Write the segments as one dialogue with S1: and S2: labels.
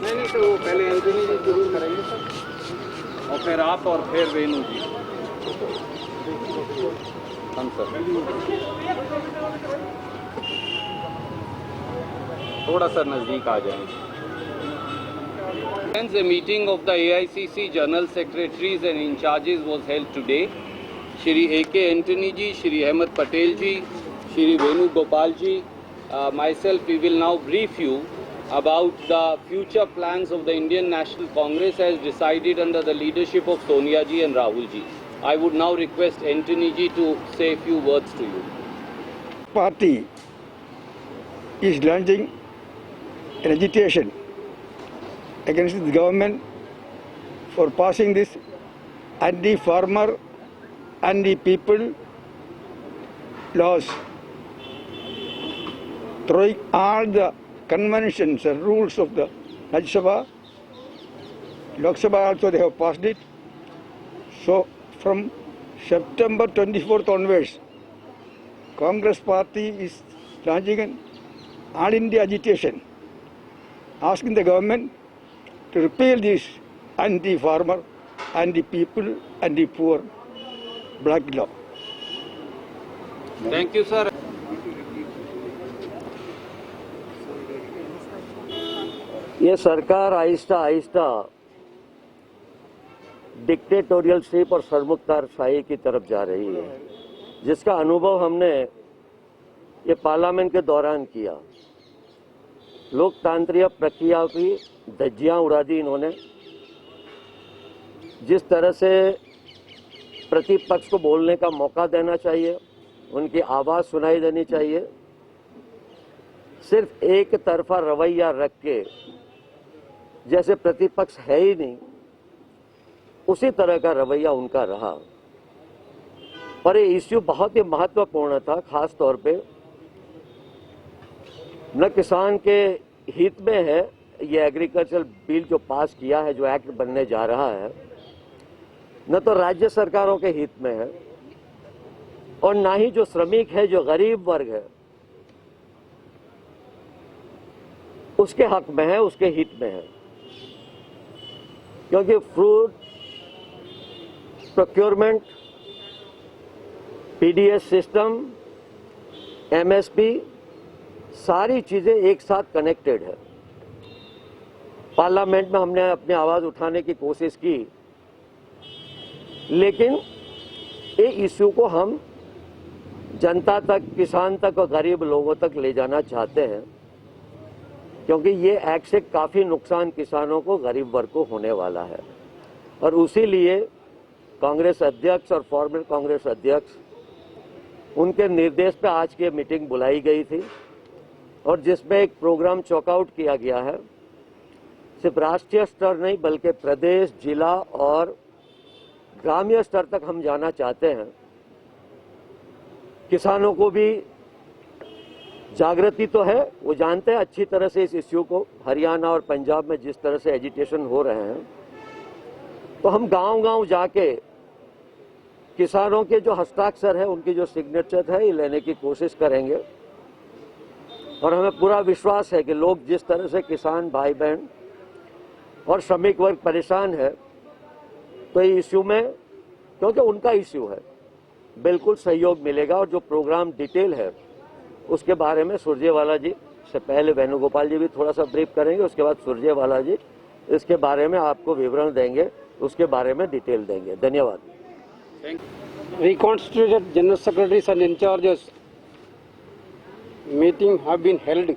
S1: नहीं तो पहले एंटनी जी जरूर करेंगे सर, और फिर आप और फिर वेणु जी। हम सर थोड़ा सा नजदीक आ जाएंगे। Hence, a meeting of the AICC General Secretaries and in charges was held today. Shri A.K. Antony ji, Shri Ahmed Patel ji, Shri Venu Gopal ji, myself, we will now brief you about the future plans of the Indian National Congress as decided under the leadership of Sonia ji and Rahul ji. I would now request Antony ji to say a few words to you.
S2: Party is launching an agitation against the government for passing this anti-farmer, anti-people laws, throwing all the conventions and rules of the Rajya Sabha. Lok Sabha also they have passed it. So from September 24th onwards, Congress Party is launching an all-India agitation, asking the government to repeal this anti-farmer, anti-people, anti-poor black law.
S1: Thank you, sir.
S3: ये सरकार आहिस्ता आहिस्ता डिक्टेटोरियलशिप और सरमुख्तारशाही की तरफ जा रही है, जिसका अनुभव हमने ये पार्लियामेंट के दौरान किया। लोकतांत्रिक प्रक्रिया की धज्जियां उड़ा दी इन्होंने। जिस तरह से प्रतिपक्ष को बोलने का मौका देना चाहिए, उनकी आवाज़ सुनाई देनी चाहिए, सिर्फ एक तरफा रवैया रख के जैसे प्रतिपक्ष है ही नहीं, उसी तरह का रवैया उनका रहा। पर ये इश्यू बहुत ही महत्वपूर्ण था, खास तौर पे न किसान के हित में है ये एग्रीकल्चर बिल जो पास किया है, जो एक्ट बनने जा रहा है, न तो राज्य सरकारों के हित में है, और ना ही जो श्रमिक है, जो गरीब वर्ग है, उसके हक में है, उसके हित में है। क्योंकि fruit procurement, PDS system, MSP, सारी चीजें एक साथ कनेक्टेड है। पार्लियामेंट में हमने अपनी आवाज उठाने की कोशिश की, लेकिन ये इश्यू को हम जनता तक, किसान तक और गरीब लोगों तक ले जाना चाहते हैं, क्योंकि ये एक्ट से काफी नुकसान किसानों को, गरीब वर्ग को होने वाला है। और उसी लिए कांग्रेस अध्यक्ष और फॉर्मर कांग्रेस अध्यक्ष, उनके निर्देश पे आज की मीटिंग बुलाई गई थी, और जिसमें एक प्रोग्राम चॉकआउट किया गया है। सिर्फ राष्ट्रीय स्तर नहीं, बल्कि प्रदेश, जिला और ग्रामीण स्तर तक हम जाना चाहते हैं। किसानों को भी जागृति तो है, वो जानते हैं अच्छी तरह से इस इश्यू को। हरियाणा और पंजाब में जिस तरह से एजिटेशन हो रहे हैं, तो हम गांव-गांव जाके किसानों के जो हस्ताक्षर है, उनकी जो सिग्नेचर है, ये लेने की कोशिश करेंगे। और हमें पूरा विश्वास है कि लोग जिस तरह से, किसान भाई बहन और श्रमिक वर्ग परेशान है, तो ये इश्यू में, क्योंकि उनका इश्यू है, बिल्कुल सहयोग मिलेगा। और जो प्रोग्राम डिटेल है उसके बारे में सुरजेवाला जी से पहले वेणुगोपाल जी भी थोड़ा सा ब्रीफ करेंगे, उसके बाद सुरजेवाला जी इसके बारे में आपको विवरण देंगे, उसके बारे में डिटेल देंगे। धन्यवाद।
S4: Reconstituted General Secretaries and in charges meeting have been held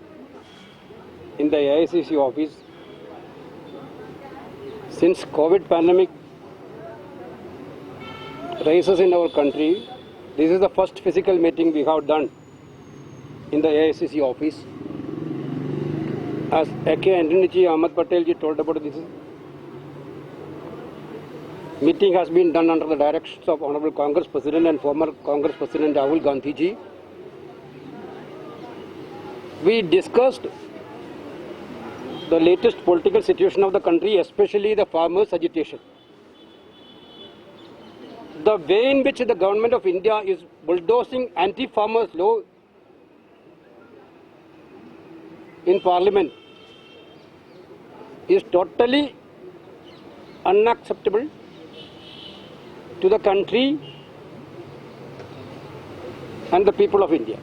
S4: in the AICC office. Since COVID pandemic rises in our country, this is the first physical meeting we have done in the AICC office. As A.K. Antony ji, Ahmed Patel ji told about this meeting has been done under the directions of Honorable Congress President and former Congress President Rahul Gandhi ji. We discussed the latest political situation of the country, especially the farmers' agitation. The way in which the government of India is bulldozing anti-farmers law in Parliament is totally unacceptable to the country and the people of India.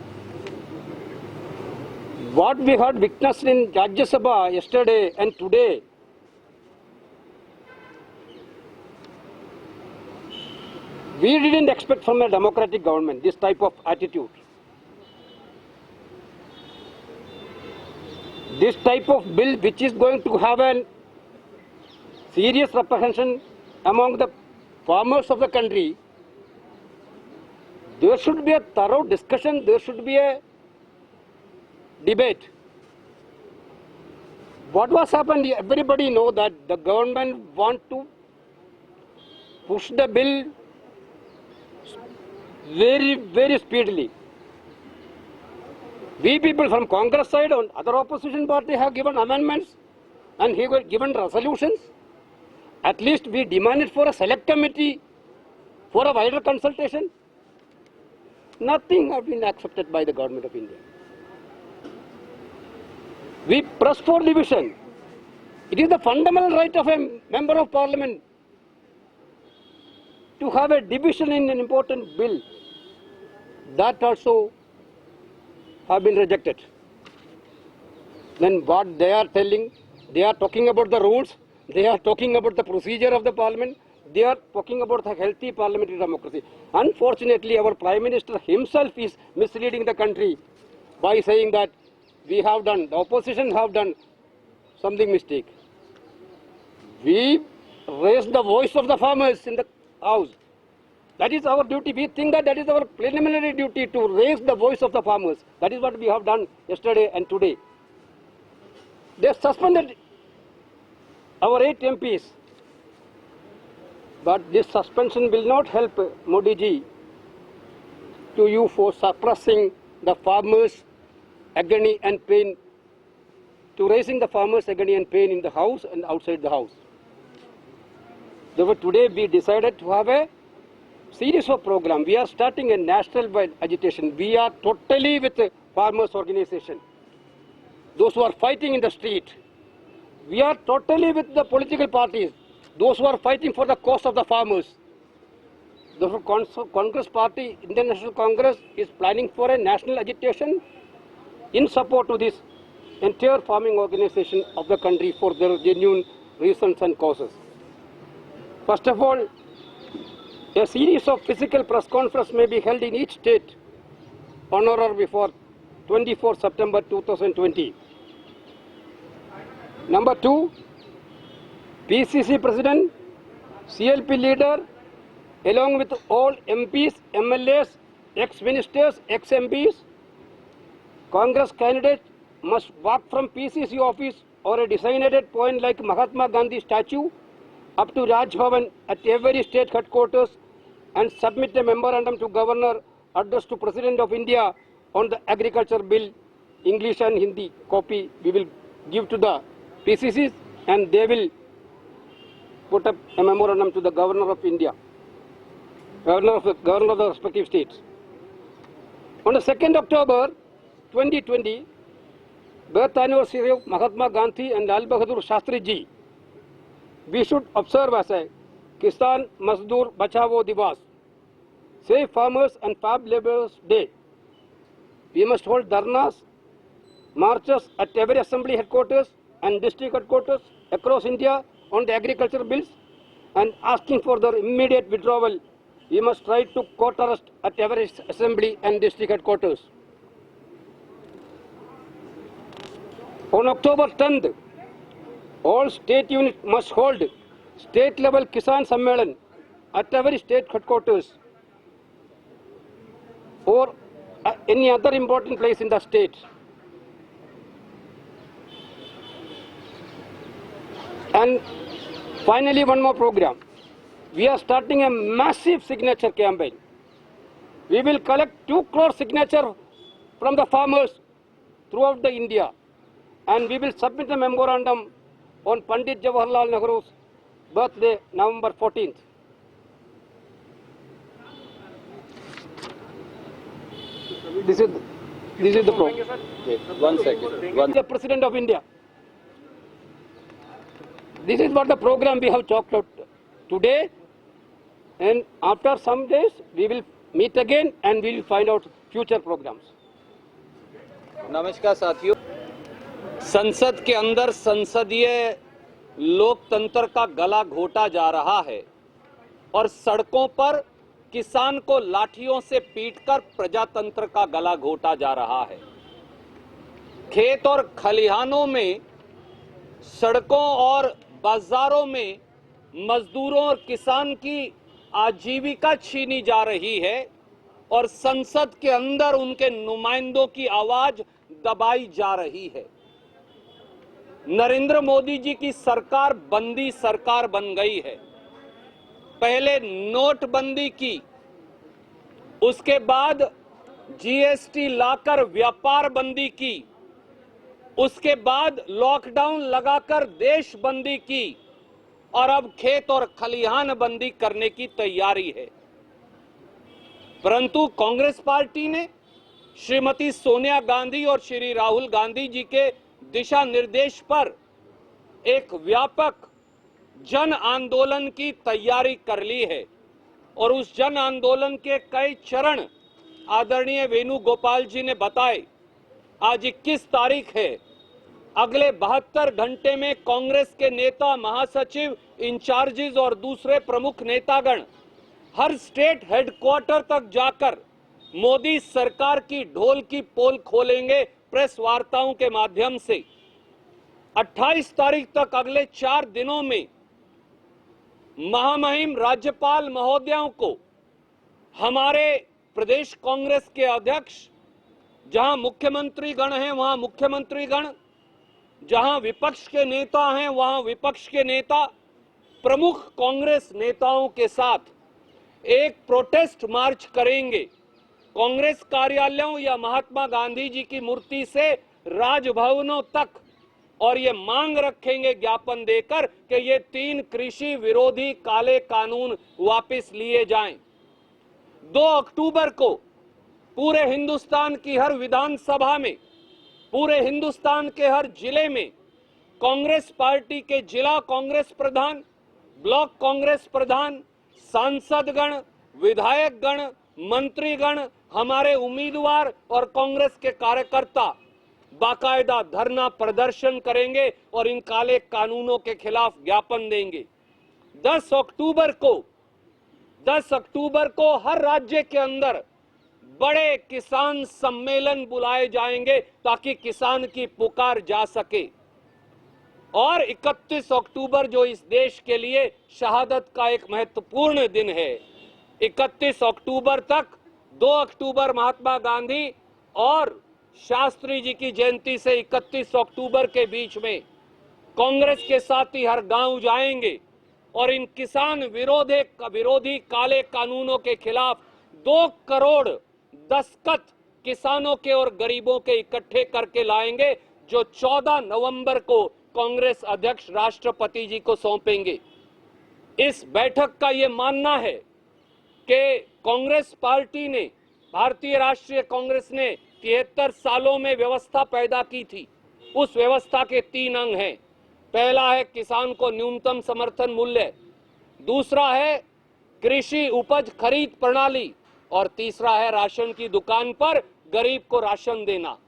S4: What we had witnessed in Rajya Sabha yesterday and today we didn't expect from a democratic government this type of attitude. This type of bill which is going to have a serious repercussion among the farmers of the country, there should be a thorough discussion, there should be a debate. What was happened, everybody know that the government want to push the bill very speedily. We people from Congress side and other opposition party have given amendments and have given resolutions. At least we demanded for a select committee for a wider consultation. Nothing has been accepted by the government of India. We press for division. It is the fundamental right of a member of parliament to have a division in an important bill. That also have been rejected. Then what they are telling, they are talking about the rules, they are talking about the procedure of the parliament, they are talking about the healthy parliamentary democracy. Unfortunately, our Prime Minister himself is misleading the country by saying that we have done, the opposition have done something mistake. We raised the voice of the farmers in the house. That is our duty. We think that is our preliminary duty to raise the voice of the farmers. That is what we have done yesterday and today. They suspended our 8 MPs. But this suspension will not help Modi ji to you for suppressing the farmers' agony and pain, to raising the farmers' agony and pain in the house and outside the house. Therefore, today we decided to have a series of program. We are starting a national-wide agitation. We are totally with the farmers' organization, those who are fighting in the street. We are totally with the political parties, those who are fighting for the cause of the farmers. Therefore, Congress Party, Indian National Congress, is planning for a national agitation in support to this entire farming organization of the country for their genuine reasons and causes. First of all, a series of physical press conferences may be held in each state on or before 24 September 2020. Number 2, PCC President, CLP leader, along with all MPs, MLAs, ex-ministers, ex-MPs, Congress candidates must walk from PCC office or a designated point like Mahatma Gandhi statue up to Raj Bhavan at every state headquarters and submit a memorandum to Governor addressed to President of India on the agriculture bill, English and Hindi copy we will give to the PCCs and they will put up a memorandum to the Governor of India, Governor of the respective states. On the 2nd October 2020, birth anniversary of Mahatma Gandhi and Lal Bahadur Shastri ji, we should observe as a Kisan Mazdoor Bachao Divas, Save Farmers and Farm Laborers Day. We must hold dharnas, marches at every assembly headquarters and district headquarters across India on the agriculture bills and asking for their immediate withdrawal. We must try to court arrest at every assembly and district headquarters. On October 10th, all state units must hold state-level Kisan Sammelan at every state headquarters or any other important place in the state. And finally, one more program. We are starting a massive signature campaign. We will collect 2 crore signatures from the farmers throughout the India, and we will submit a memorandum on Pandit Jawaharlal Nehru's birthday, November 14th. This is This is the pro.
S1: Okay, 1 second.
S4: The President of India. This is what the program we have talked about today, and after some days we will meet again and we will find out future programs.
S1: नमस्कार साथियों, संसद के अंदर संसदीय लोकतंत्र का गला घोटा जा रहा है और सड़कों पर किसान को लाठियों से पीटकर प्रजातंत्र का गला घोटा जा रहा है। खेत और खलिहानों में, सड़कों और बाजारों में मजदूरों और किसान की आजीविका छीनी जा रही है और संसद के अंदर उनके नुमाइंदों की आवाज दबाई जा रही है। नरेंद्र मोदी जी की सरकार बंदी सरकार बन गई है। पहले नोटबंदी की, उसके बाद जीएसटी लाकर व्यापार बंदी की, उसके बाद लॉकडाउन लगाकर देश बंदी की और अब खेत और खलिहान बंदी करने की तैयारी है। परंतु कांग्रेस पार्टी ने श्रीमती सोनिया गांधी और श्री राहुल गांधी जी के दिशा निर्देश पर एक व्यापक जन आंदोलन की तैयारी कर ली है और उस जन आंदोलन के कई चरण आदरणीय वेणुगोपाल जी ने बताए। आज 21 तारीख है। अगले 72 घंटे में कांग्रेस के नेता, महासचिव, इंचार्जेस और दूसरे प्रमुख नेतागण हर स्टेट हेडक्वार्टर तक जाकर मोदी सरकार की ढोल की पोल खोलेंगे प्रेस वार्ताओं के माध्यम से। 28 तारीख तक अगले 4 दिनों में महामहिम राज्यपाल महोदयों को हमारे प्रदेश कांग्रेस के अध्यक्ष, जहां मुख्यमंत्री गण हैं वहां मुख्यमंत्री गण, जहां विपक्ष के नेता हैं वहां विपक्ष के नेता, प्रमुख कांग्रेस नेताओं के साथ एक प्रोटेस्ट मार्च करेंगे। कांग्रेस कार्यालयों या महात्मा गांधी जी की मूर्ति से राजभवनों तक, और ये मांग रखेंगे ज्ञापन देकर कि ये 3 कृषि विरोधी काले कानून वापस लिए जाएं। 2 अक्टूबर को पूरे हिंदुस्तान की हर विधानसभा में, पूरे हिंदुस्तान के हर जिले में कांग्रेस पार्टी के जिला कांग्रेस प्रधान, ब्लॉक कांग्रेस प्रधान, सांसदगण, विधायकगण, मंत्रीगण, हमारे उम्मीदवार और कांग्रेस के कार्यकर्ता बाकायदा धरना प्रदर्शन करेंगे और इन काले कानूनों के खिलाफ ज्ञापन देंगे। 10 अक्टूबर को हर राज्य के अंदर बड़े किसान सम्मेलन बुलाए जाएंगे ताकि किसान की पुकार जा सके। और 31 अक्टूबर जो इस देश के लिए शहादत का एक महत्वपूर्ण दिन है, 31 अक्टूबर तक 2 अक्टूबर महात्मा गांधी और शास्त्री जी की जयंती से 31 अक्टूबर के बीच में कांग्रेस के साथी हर गांव जाएंगे और इन किसान विरोधी काले कानूनों के खिलाफ 2 करोड़ दस्तखत किसानों के और गरीबों के इकट्ठे करके लाएंगे, जो 14 नवंबर को कांग्रेस अध्यक्ष राष्ट्रपति जी को सौंपेंगे। इस बैठक का ये मानना है कि कांग्रेस पार्टी ने, भारतीय राष्ट्रीय कांग्रेस ने 73 सालों में व्यवस्था पैदा की थी। उस व्यवस्था के 3 अंग हैं। पहला है किसान को न्यूनतम समर्थन मूल्य, दूसरा है कृषि उपज खरीद प्रणाली और तीसरा है राशन की दुकान पर गरीब को राशन देना।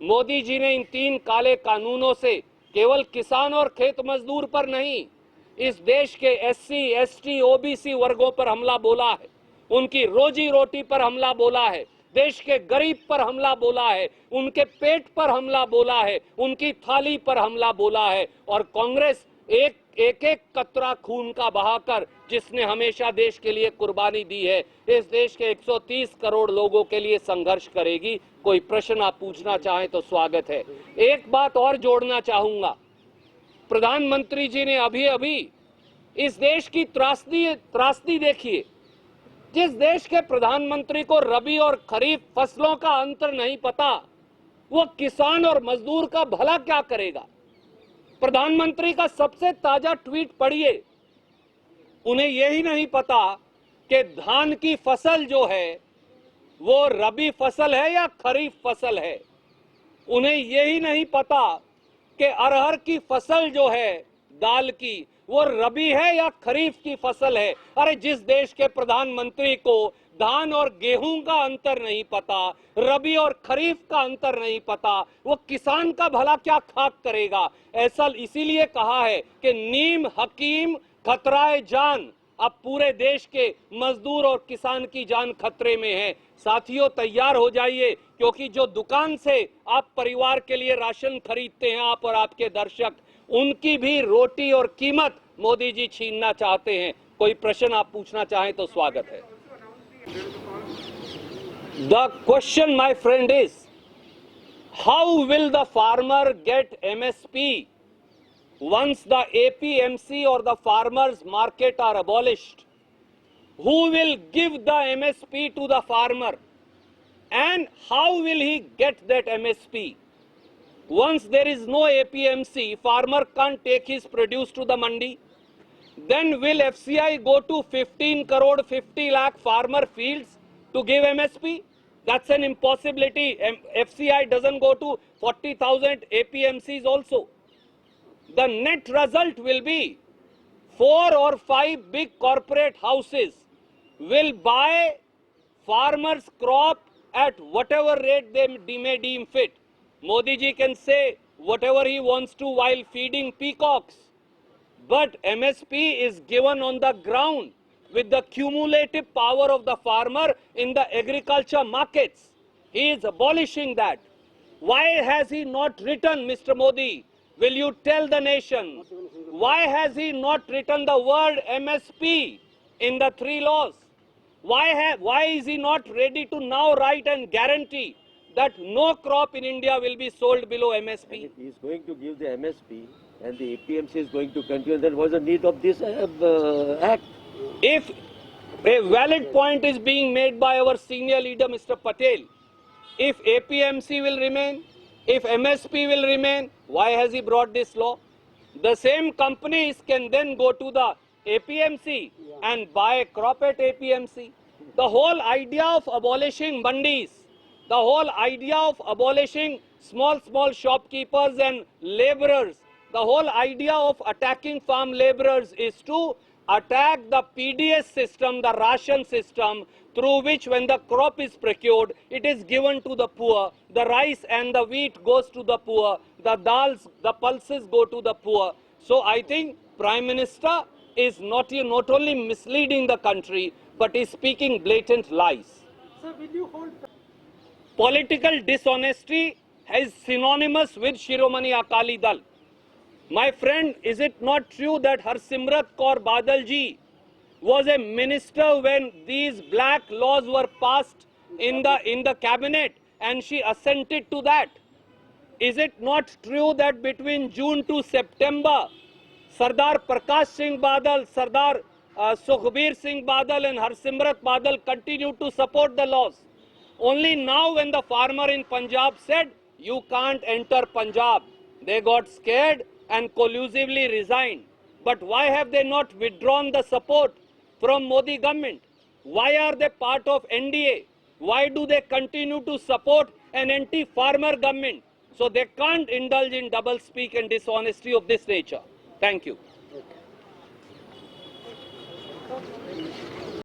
S1: मोदी जी ने इन 3 काले कानूनों से केवल किसान और खेत मजदूर पर नहीं, इस देश के SC, ST, OBC वर्गों पर हमला बोला है, उनकी रोजी रोटी पर हमला बोला है, देश के गरीब पर हमला बोला है, उनके पेट पर हमला बोला है, उनकी थाली पर हमला बोला है। और कांग्रेस एक कतरा खून का बहाकर, जिसने हमेशा देश के लिए कुर्बानी दी है, इस देश के 130 करोड़ लोगों के लिए संघर्ष करेगी। कोई प्रश्न आप पूछना चाहें तो स्वागत है। एक बात और जोड़ना चाहूंगा, प्रधानमंत्री जी ने अभी इस देश की त्रासदी देखिए। जिस देश के प्रधानमंत्री को रबी और खरीफ फसलों का अंतर नहीं पता, वो किसान और मजदूर का भला क्या करेगा। प्रधानमंत्री का सबसे ताजा ट्वीट पढ़िए। उन्हें यही नहीं पता कि धान की फसल जो है वो रबी फसल है या खरीफ फसल है। उन्हें यही नहीं पता कि अरहर की फसल जो है दाल की, वो रबी है या खरीफ की फसल है। अरे जिस देश के प्रधानमंत्री को धान और गेहूं का अंतर नहीं पता, रबी और खरीफ का अंतर नहीं पता, वो किसान का भला क्या खाक करेगा। ऐसा इसीलिए कहा है कि नीम हकीम खतराए जान। अब पूरे देश के मजदूर और किसान की जान खतरे में है। साथियों तैयार हो जाइए, क्योंकि जो दुकान से आप परिवार के लिए राशन खरीदते हैं, आप और आपके दर्शक, उनकी भी रोटी और कीमत मोदी जी छीनना चाहते हैं। कोई प्रश्न आप पूछना चाहें तो स्वागत है। The question, my friend, is how will the farmer get MSP once the APMC or the farmers market are abolished? Who will give the MSP to the farmer, and how will he get that MSP? Once there is no APMC, farmer can't take his produce to the mandi. Then will FCI go to 15 crore 50 lakh farmer fields to give MSP? That's an impossibility. FCI doesn't go to 40,000 APMCs also. The net result will be 4 or 5 big corporate houses will buy farmers' crop at whatever rate they may deem fit. Modi ji can say whatever he wants to while feeding peacocks. But MSP is given on the ground with the cumulative power of the farmer in the agriculture markets. He is abolishing that. Why has he not written, Mr. Modi? Will you tell the nation? Why has he not written the word MSP in the 3 laws? Why is he not ready to now write and guarantee that no crop in India will be sold below MSP?
S3: If he is going to give the MSP and the APMC is going to continue, then what's the need of this act?
S1: If a valid point is being made by our senior leader, Mr. Patel, if APMC will remain, if MSP will remain, why has he brought this law? The same companies can then go to the APMC and buy crop at APMC. The whole idea of abolishing mandis, the whole idea of abolishing small shopkeepers and laborers, the whole idea of attacking farm laborers is to attack the PDS system, the ration system, through which when the crop is procured, it is given to the poor. The rice and the wheat goes to the poor. The dals, the pulses go to the poor. So I think Prime Minister is not only misleading the country, but is speaking blatant lies.
S5: Sir, will you hold?
S1: Political dishonesty is synonymous with Shiromani Akali Dal. My friend, is it not true that Harsimrat Kaur Badal ji was a minister when these black laws were passed in the cabinet and she assented to that? Is it not true that between June to September, Sardar Prakash Singh Badal, Sardar Sukhbir Singh Badal and Harsimrat Badal continued to support the laws? Only now when the farmer in Punjab said, you can't enter Punjab, they got scared and collusively resigned. But why have they not withdrawn the support from Modi government? Why are they part of NDA? Why do they continue to support an anti-farmer government? So they can't indulge in double speak and dishonesty of this nature. Thank you.
S5: Okay.